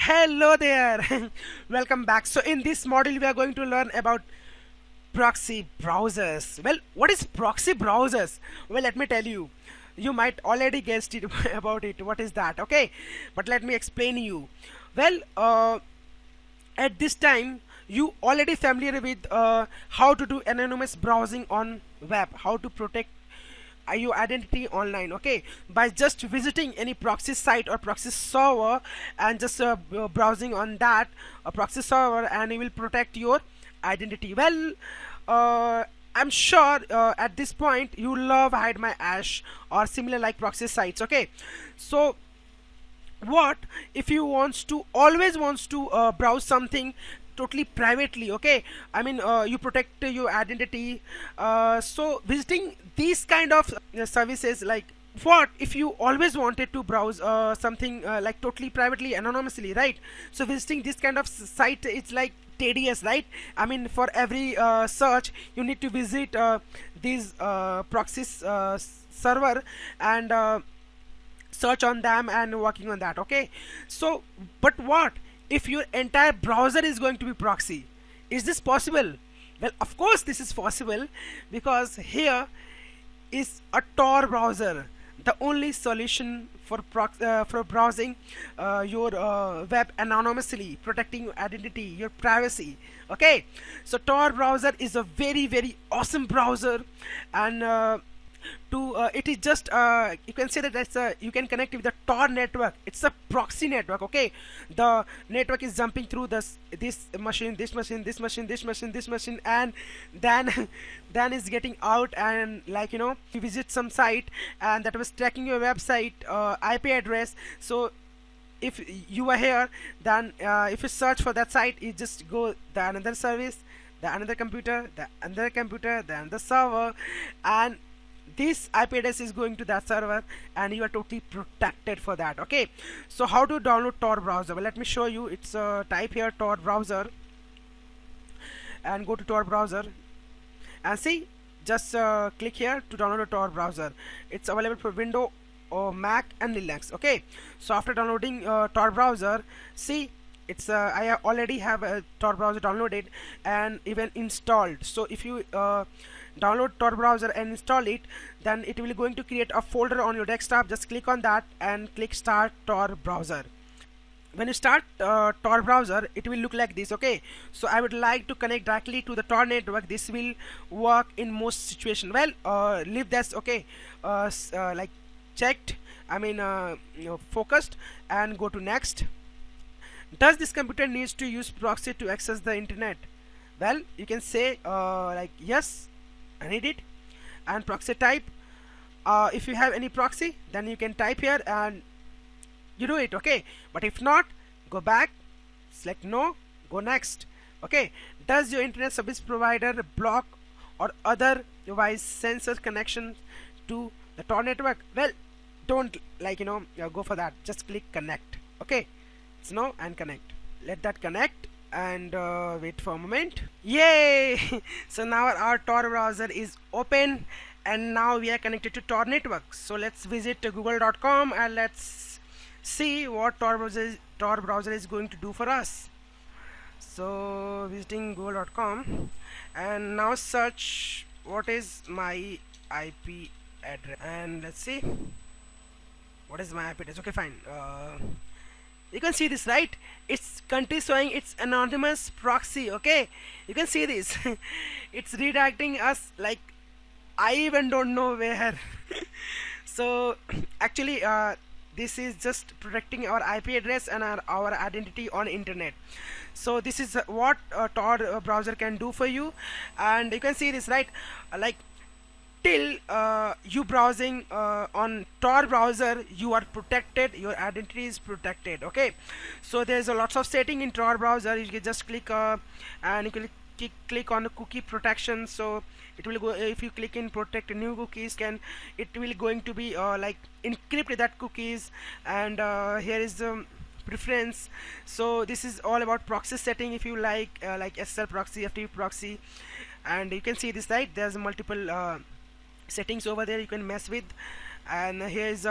Hello there. Welcome back. So in this module we are going to learn about proxy browsers. Well, what is proxy browsers? Well, let me tell you. You might already guessed it about it. What is that? Okay, but let me explain you. Well, at this time you already familiar with how to do anonymous browsing on web, how to protect your identity online, okay, by just visiting any proxy site or proxy server and just browsing on that proxy server, and it will protect your identity. Well, I'm sure at this point you love hide my ash or similar like proxy sites, okay. So what if you always wants to browse something totally privately, okay, I mean you protect your identity, so visiting these kind of services, like what if you always wanted to browse something like totally privately anonymously, right? So visiting this kind of site, it's like tedious, right? I mean for every search you need to visit these proxies server and search on them and working on that, okay. So but what if your entire browser is going to be proxy? Is this possible? Well, of course this is possible, because here is a Tor browser, the only solution for browsing your web anonymously, protecting your identity, your privacy, okay. So Tor browser is a very awesome browser, and to it is just you can say that that's you can connect with the Tor network. It's a proxy network, okay. The network is jumping through this machine, this machine, this machine, this machine, this machine, and then then is getting out, and like you visit some site and that was tracking your website IP address. So if you are here, then if you search for that site, you just go the another service, the another computer, the another computer, then the server, and this IP address is going to that server, and you are totally protected for that, okay. So how to download Tor browser? Well, let me show you. It's type here Tor browser and go to Tor browser, and see, just click here to download a Tor browser. It's available for Windows or Mac and Linux, okay. So after downloading Tor browser, see, it's I already have a Tor browser downloaded and even installed. So if you download Tor browser and install it, then it will going to create a folder on your desktop. Just click on that and click start Tor browser. When you start Tor browser, it will look like this, okay. So I would like to connect directly to the Tor network. This will work in most situation. Well, leave this, okay, like checked, I mean focused, and go to next. Does this computer needs to use proxy to access the internet? Well, you can say like yes, I need it, and proxy type. If you have any proxy, then you can type here and you do it, okay. But if not, go back, select no, go next, okay. Does your internet service provider block or other device sensor connection to the Tor network? Well, don't go for that. Just click connect, okay. It's no and connect. Let that connect and wait for a moment. Yay! So now our Tor browser is open, and now we are connected to Tor network. So let's visit google.com and let's see what Tor browser is going to do for us. So visiting google.com, and now search what is my IP address, and let's see what is my IP address. Okay, fine. You can see this, right? It's country showing it's anonymous proxy, okay. You can see this. It's redirecting us like I even don't know where. So actually this is just protecting our IP address and our identity on internet. So this is what Tor browser can do for you, and you can see this, right? Like till you browsing on Tor browser, you are protected, your identity is protected, okay. So there's a lots of setting in Tor browser. You can just click and you can click on the cookie protection. So it will go, if you click in protect new cookies, it will going to be like encrypt that cookies, and here is the preference. So this is all about proxy setting. If you like SSL proxy, FTP proxy, and you can see this, right? There's multiple settings over there you can mess with, and here is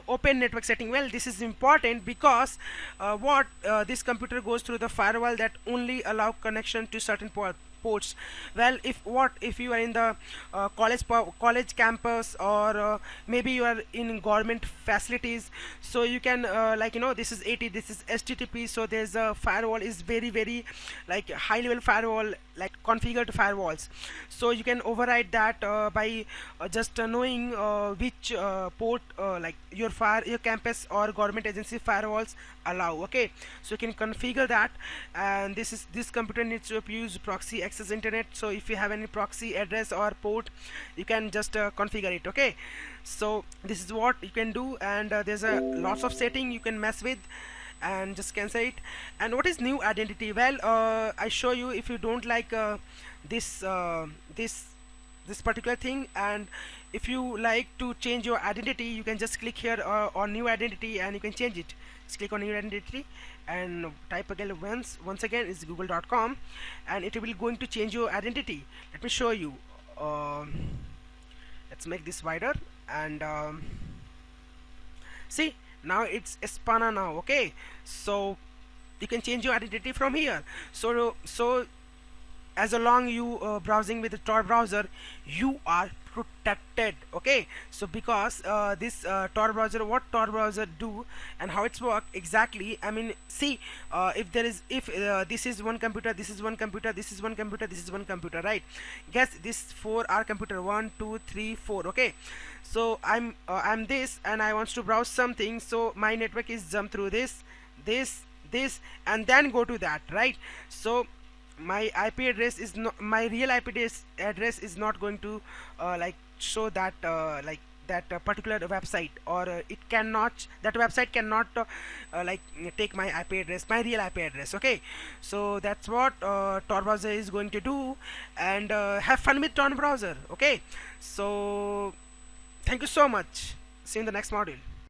open network setting. Well, this is important because what this computer goes through the firewall that only allow connection to certain ports. Well, if you are in the college campus, or maybe you are in government facilities, so you can like this is 80, this is HTTP, so there's a firewall is very like high level firewall, like configured firewalls, so you can override that by just knowing which port like your campus or government agency firewalls allow. Okay, so you can configure that, and this computer needs to use proxy access internet, so if you have any proxy address or port, you can just configure it. Okay, so this is what you can do, and there's a lots of setting you can mess with, and just cancel it. And what is new identity? Well, I show you. If you don't like this this particular thing, and if you like to change your identity, you can just click here on new identity, and you can change it. Just click on new identity and type again once again is google.com, and it will going to change your identity. Let me show you. Let's make this wider, and see, now it's Espana now. Okay, so you can change your identity from here. So as long you browsing with the Tor browser, you are protected. Okay, so because this Tor browser, what Tor browser do and how it's work exactly, I mean, see, if this is one computer, this is one computer, this is one computer, this is one computer, right? Guess this 4 are computer, 1 2 3 4. Okay, so I'm this, and I want to browse something, so my network is jump through this, and then go to that, right? So my IP address is not, my real IP address is not going to like show that like that particular website, or it cannot, that website cannot like take my IP address, my real IP address. Okay, so that's what Tor browser is going to do, and have fun with Tor browser. Okay, so thank you so much. See you in the next module.